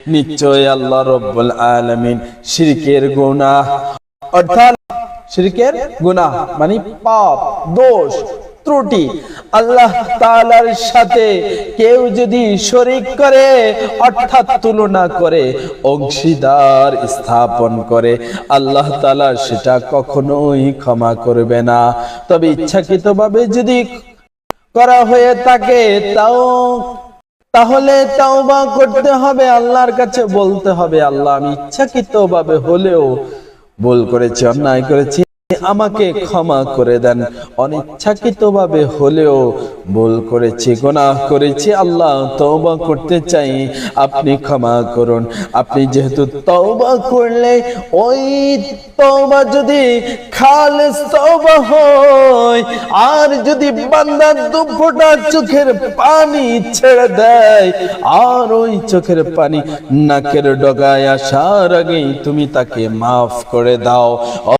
নিশ্চয় আল্লাহ রাব্বুল আলামিন শিরকের গুনাহ অর্থাৎ শিরকের গুনাহ মানে পাপ দোষ ত্রুটি আল্লাহ তাআলার সাথে কেউ যদি শরীক করে অর্থাৎ তুলনা করে অংশীদার স্থাপন করে আল্লাহ তাআলা সেটা কখনোই ক্ষমা করবে না। তবে ইচ্ছাকৃতভাবে যদি করা হয়ে থাকে তাহলে তাওবা করতে হবে, আল্লাহর কাছে বলতে হবে, আল্লাহ আমি ইচ্ছাকৃতভাবে হলেও ভুল করেছি, অন্যায় করেছি, আমাকে ক্ষমা করে দেন। অনিচ্ছাকৃতভাবে হলেও ভুল করেছি, গুনাহ করেছি, আল্লাহ তওবা করতে চাই, আপনি ক্ষমা করুন। আপনি যেহেতু তওবা করলে ওই তওবা যদি খালেস তওবা হয় আর যদি বান্দা দুফোঁটা চোখের পানি ছেড়ে দেয় আর ওই চোখের পানি নাকের ডগায় আসার আগেই তুমি তাকে মাফ করে দাও।